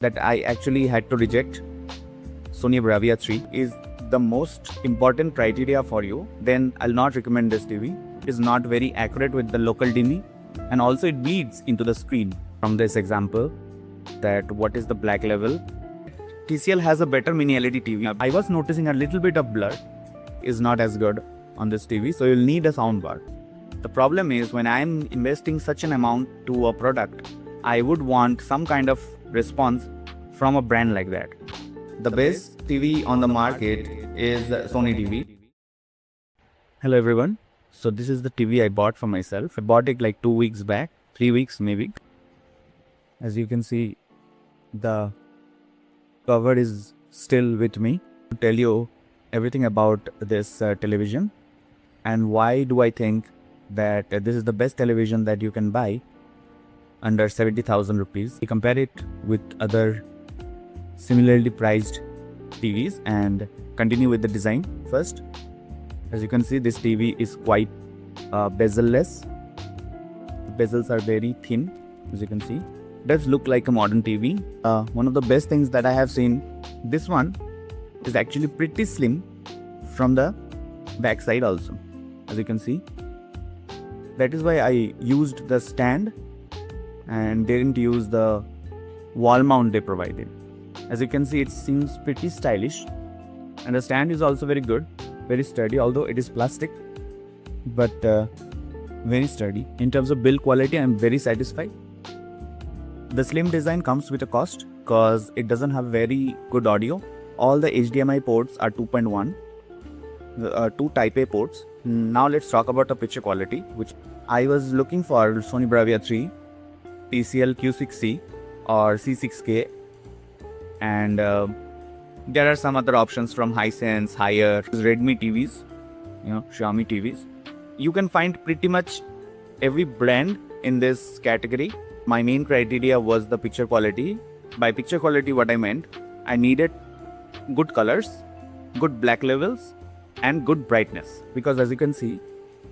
that I actually had to reject Sony Bravia 3 is the most important criteria for you, then I'll not recommend this TV. It is not very accurate with the local DIMI, and also it bleeds into the screen. From this example, that what is the black level? TCL has a better mini LED TV. I was noticing a little bit of blur is not as good on this TV, so you'll need a soundbar. The problem is when I'm investing such an amount to a product, I would want some kind of response from a brand like that. The best TV on the market is Sony TV. Hello everyone. So this is the TV I bought for myself. I bought it like 2 weeks back, 3 weeks maybe. As you can see, the cover is still with me to tell you everything about this television and why do I think that this is the best television that you can buy under 70,000 rupees. We compare it with other similarly priced TVs and continue with the design first. As you can see, this TV is quite bezel-less. The bezels are very thin, as you can see. It does look like a modern TV. One of the best things that I have seen, this one is actually pretty slim from the back side also, as you can see. That is why I used the stand and didn't use the wall mount they provided. As you can see, it seems pretty stylish, and the stand is also very good, very sturdy, although it is plastic, but very sturdy. In terms of build quality, I am very satisfied. The slim design comes with a cost because it doesn't have very good audio. All the HDMI ports are 2.1, two Type A ports. Now let's talk about the picture quality, which I was looking for Sony Bravia 3, TCL Q6C or C6K, and there are some other options from Hisense, Haier, Redmi TVs, Xiaomi TVs. You can find pretty much every brand in this category. My main criteria was the picture quality. By picture quality, what I meant, I needed good colors, good black levels, and good brightness. Because as you can see,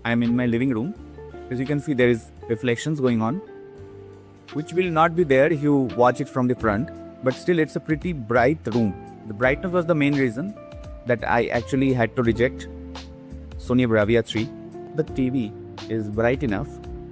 I am in my living room. As you can see, there is reflections going on, which will not be there if you watch it from the front, but still it's a pretty bright room. The brightness was the main reason that I actually had to reject Sony Bravia 3. The TV is bright enough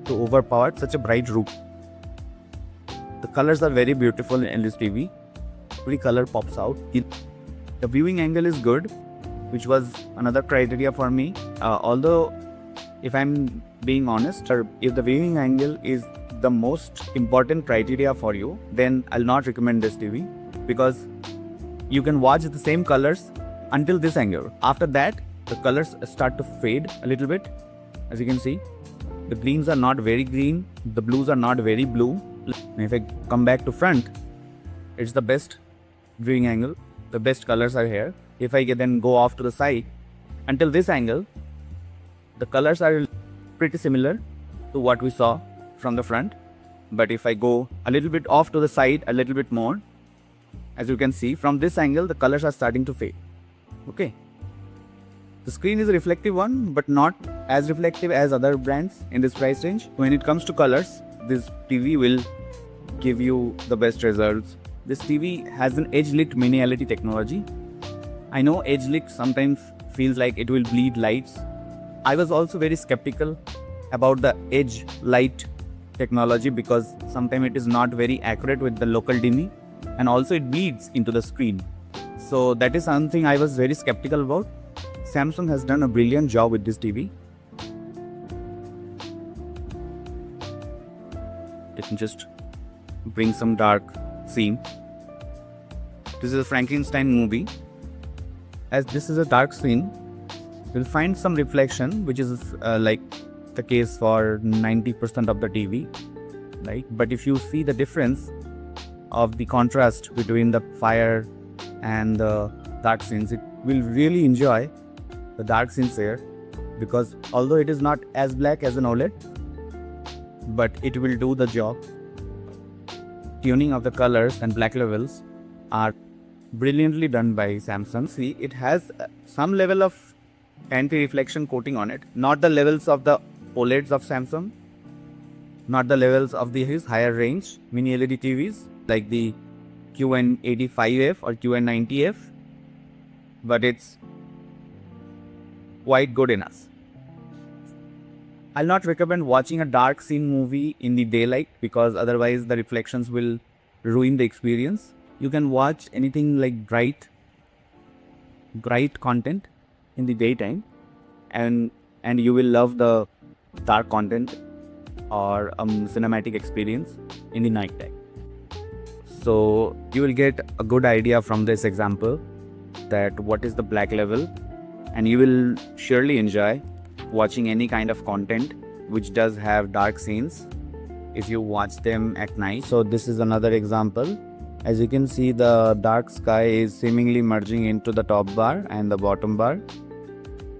to overpower such a bright room. The colors are very beautiful in this TV. Every color pops out. The viewing angle is good, which was another criteria for me. Although, if I'm being honest, if the viewing angle is the most important criteria for you, then I'll not recommend this TV, because you can watch the same colors until this angle. After that, the colors start to fade a little bit. As you can see, the greens are not very green, the blues are not very blue. And if I come back to front, it's the best viewing angle. The best colors are here. If I then go off to the side, until this angle, the colors are pretty similar to what we saw from the front. But if I go a little bit off to the side, a little bit more, as you can see, from this angle, the colors are starting to fade. Okay. The screen is a reflective one, but not as reflective as other brands in this price range. When it comes to colors, this TV will give you the best results. This TV has an edge-lit mini LED technology. I know edge-lit sometimes feels like it will bleed lights. I was also very skeptical about the edge light technology because sometimes it is not very accurate with the local DIMI, and also it bleeds into the screen. So that is something I was very skeptical about. Samsung has done a brilliant job with this TV. Let me just bring some dark scene. This is a Frankenstein movie. As this is a dark scene, you'll find some reflection, which is like the case for 90% of the TV. Right? But if you see the difference of the contrast between the fire and the dark scenes, it will really enjoy the dark scenes here, because although it is not as black as an OLED, but it will do the job. Tuning of the colors and black levels are brilliantly done by Samsung. See, it has some level of anti-reflection coating on it, not the levels of the OLEDs of Samsung, not the levels of his higher range mini LED TVs like the QN85F or QN90F, but it's quite good enough. I'll not recommend watching a dark scene movie in the daylight because otherwise the reflections will ruin the experience. You can watch anything like bright content in the daytime, and you will love the dark content or cinematic experience in the night time. So you will get a good idea from this example that what is the black level, and you will surely enjoy watching any kind of content which does have dark scenes if you watch them at night. So this is another example. As you can see, the dark sky is seemingly merging into the top bar and the bottom bar.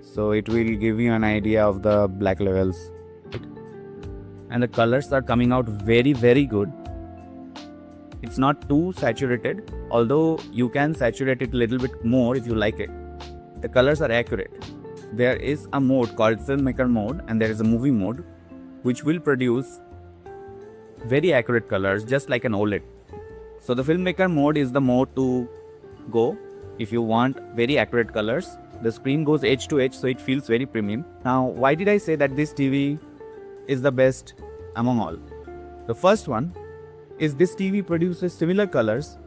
So it will give you an idea of the black levels. And the colors are coming out very, very good. It's not too saturated, although you can saturate it a little bit more if you like it. The colors are accurate. There is a mode called filmmaker mode and there is a movie mode which will produce very accurate colors just like an OLED. So the filmmaker mode is the mode to go if you want very accurate colors. The screen goes edge to edge, so it feels very premium. Now, why did I say that this TV is the best among all? The first one is this TV produces similar colors,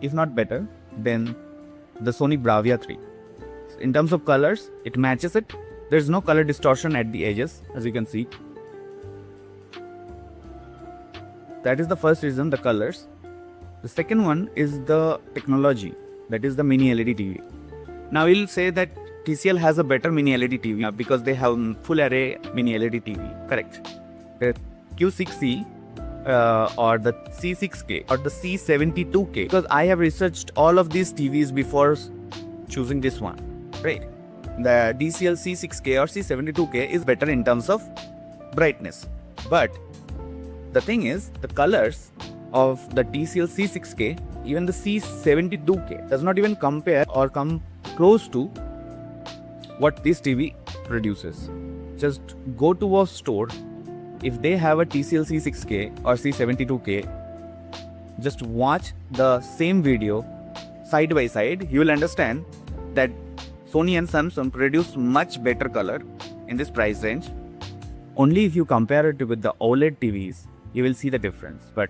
if not better, than the Sony Bravia 3. In terms of colors, it matches it. There's no color distortion at the edges, as you can see. That is the first reason, the colors. The second one is the technology, that is the mini LED TV. Now we'll say that TCL has a better mini LED TV because they have full array mini LED TV, correct? The Q6C or the C6K or the C72K, because I have researched all of these TVs before choosing this one, right? The TCL C6K or C72K is better in terms of brightness, but the thing is, the colors of the TCL C6K, even the C72K, does not even compare or come close to what this TV produces. Just go to a store. If they have a TCL C6K or C72K, just watch the same video side by side. You will understand that Sony and Samsung produce much better color in this price range. Only if you compare it with the OLED TVs, you will see the difference. But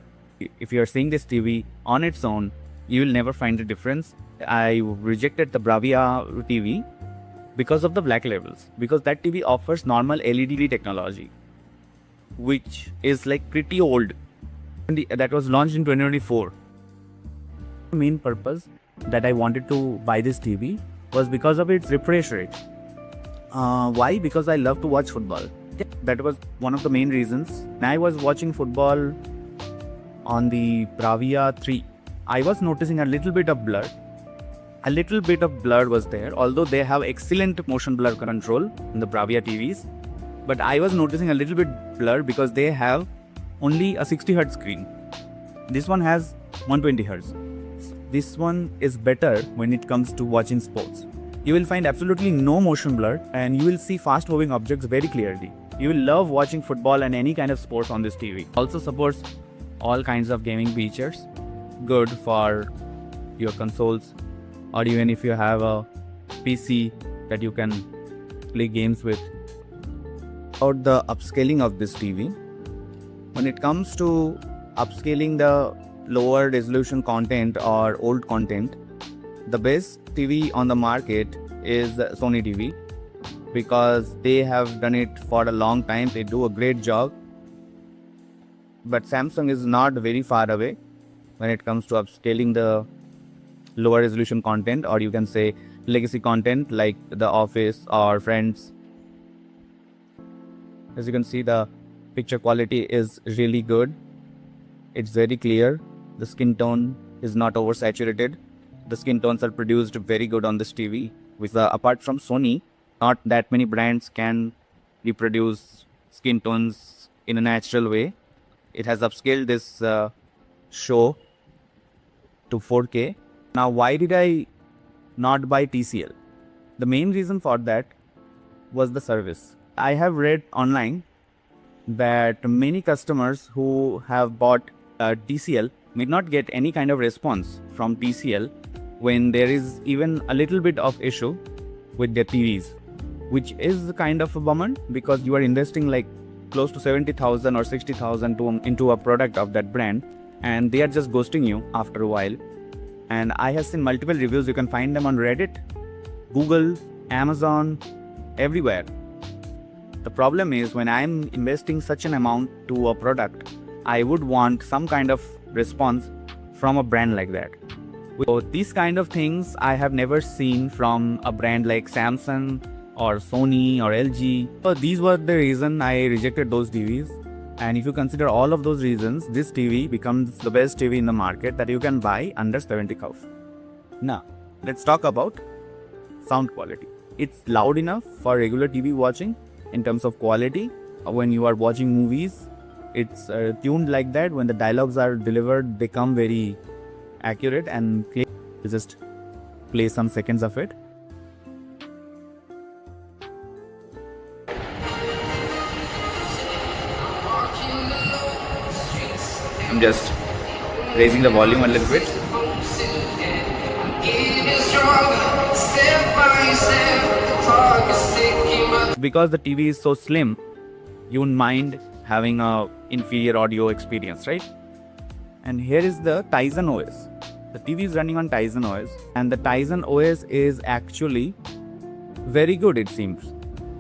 if you are seeing this TV on its own, you will never find the difference. I rejected the Bravia TV because of the black levels, because that TV offers normal LED technology, which is like pretty old. That was launched in 2024. The main purpose that I wanted to buy this TV was because of its refresh rate. Why? Because I love to watch football. That was one of the main reasons. I was watching football on the Bravia 3. I was noticing a little bit of blur. A little bit of blur was there, although they have excellent motion blur control in the Bravia TVs. But I was noticing a little bit blur because they have only a 60 Hz screen. This one has 120 Hz. This one is better when it comes to watching sports. You will find absolutely no motion blur and you will see fast moving objects very clearly. You will love watching football and any kind of sports on this TV. Also supports all kinds of gaming features, good for your consoles, or even if you have a PC that you can play games with. About the upscaling of this TV, when it comes to upscaling the lower resolution content or old content, the best TV on the market is Sony TV, because they have done it for a long time. They do a great job. But Samsung is not very far away when it comes to upscaling the lower resolution content, or you can say legacy content like The Office or Friends. As you can see, the picture quality is really good. It's very clear. The skin tone is not oversaturated. The skin tones are produced very good on this TV. Apart from Sony, not that many brands can reproduce skin tones in a natural way. It has upscaled this show to 4K. Now, why did I not buy TCL? The main reason for that was the service. I have read online that many customers who have bought TCL may not get any kind of response from TCL when there is even a little bit of issue with their TVs, which is kind of a bummer because you are investing like close to 70,000 or 60,000 into a product of that brand, and they are just ghosting you after a while. And I have seen multiple reviews. You can find them on Reddit, Google, Amazon, everywhere. The problem is when I'm investing such an amount to a product, I would want some kind of response from a brand like that. So these kind of things I have never seen from a brand like Samsung or Sony or LG. So these were the reason I rejected those TVs. And if you consider all of those reasons, this TV becomes the best TV in the market that you can buy under 70,000. Now, let's talk about sound quality. It's loud enough for regular TV watching in terms of quality. When you are watching movies, it's tuned like that. When the dialogues are delivered, they come very accurate and clear. You just play some seconds of it. I'm just raising the volume a little bit. Because the TV is so slim, you won't mind having a inferior audio experience, right? And here is the TIZEN OS. The TV is running on TIZEN OS, and the TIZEN OS is actually very good, it seems.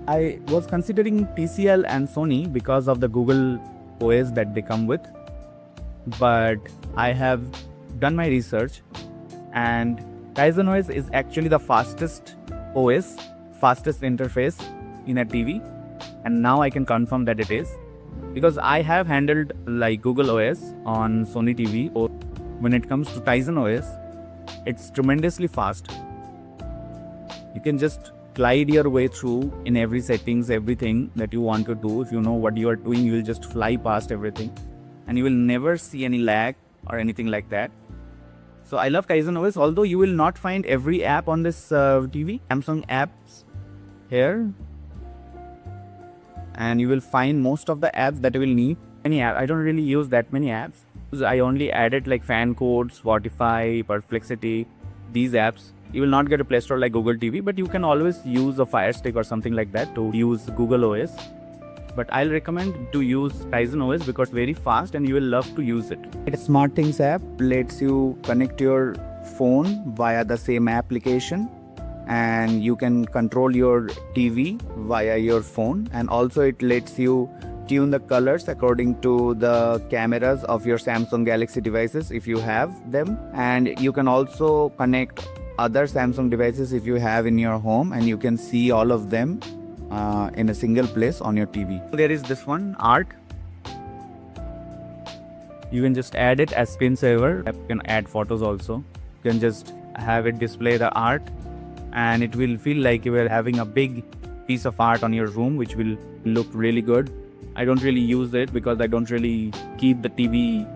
I was considering TCL and Sony because of the Google OS that they come with, but I have done my research, and TIZEN OS is actually the fastest OS, fastest interface in a TV, and now I can confirm that it is, because I have handled like Google OS on Sony TV. Or when it comes to TIZEN OS, it's tremendously fast. You can just glide your way through in every settings, everything that you want to do. If you know what you are doing, you will just fly past everything, and you will never see any lag or anything like that. So I love TIZEN OS, although you will not find every app on this TV. Samsung apps here, and you will find most of the apps that you will need. I don't really use that many apps. I only added like fan code, Spotify, Perplexity, these apps. You will not get a Play Store like Google TV, but you can always use a Fire Stick or something like that to use Google OS. But I'll recommend to use TIZEN OS because it's very fast and you will love to use it. The Smart Things app lets you connect your phone via the same application, and you can control your TV via your phone, and also it lets you tune the colors according to the cameras of your Samsung Galaxy devices if you have them, and you can also connect other Samsung devices if you have in your home, and you can see all of them in a single place on your TV. There is this one, art. You can just add it as screensaver. You can add photos also. You can just have it display the art, and it will feel like you are having a big piece of art on your room, which will look really good. I don't really use it because I don't really keep the TV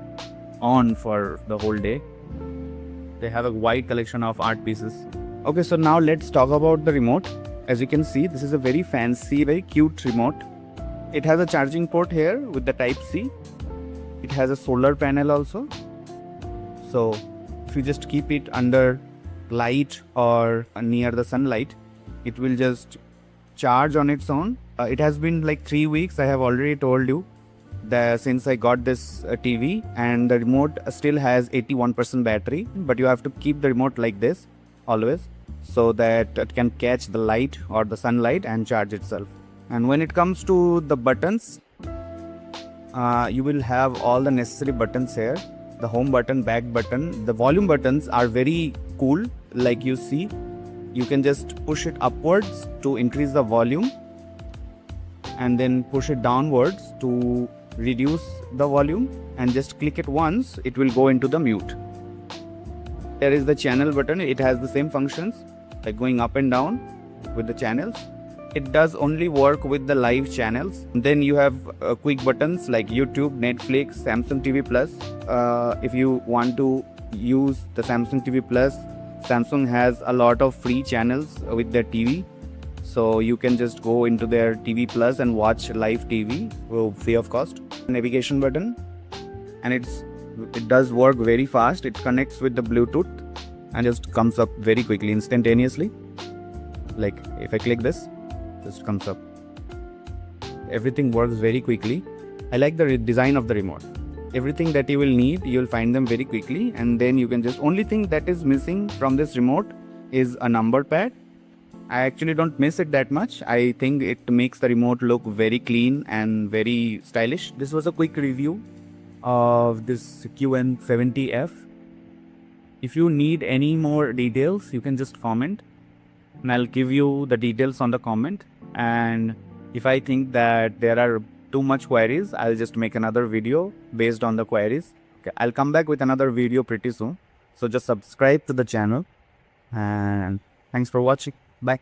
on for the whole day. They have a wide collection of art pieces. Okay, so now let's talk about the remote. As you can see, this is a very fancy, very cute remote. It has a charging port here with the Type-C. It has a solar panel also. So if you just keep it under light or near the sunlight, it will just charge on its own. It has been like 3 weeks, I have already told you, that since I got this TV, and the remote still has 81% battery, but you have to keep the remote like this always so that it can catch the light or the sunlight and charge itself. And when it comes to the buttons, you will have all the necessary buttons here. The home button, back button, the volume buttons are very cool. Like you see, you can just push it upwards to increase the volume, and then push it downwards to reduce the volume, and just click it once, it will go into the mute. There is the channel button. It has the same functions like going up and down with the channels. It does only work with the live channels. Then you have quick buttons like YouTube, Netflix, Samsung TV Plus. If you want to use the Samsung TV Plus, Samsung has a lot of free channels with their TV. So you can just go into their TV Plus and watch live TV free of cost. Navigation button, and it's It does work very fast. It connects with the Bluetooth and just comes up very quickly, instantaneously. Like if I click this, just comes up. Everything works very quickly. I like the design of the remote. Everything that you will need, you'll find them very quickly, and then you can just, only thing that is missing from this remote is a number pad. I actually don't miss it that much. I think it makes the remote look very clean and very stylish. This was a quick review of this QN70F. If you need any more details, you can just comment and I'll give you the details on the comment. And if I think that there are too much queries, I'll just make another video based on the queries. Okay, I'll come back with another video pretty soon. So just subscribe to the channel, and thanks for watching. Bye.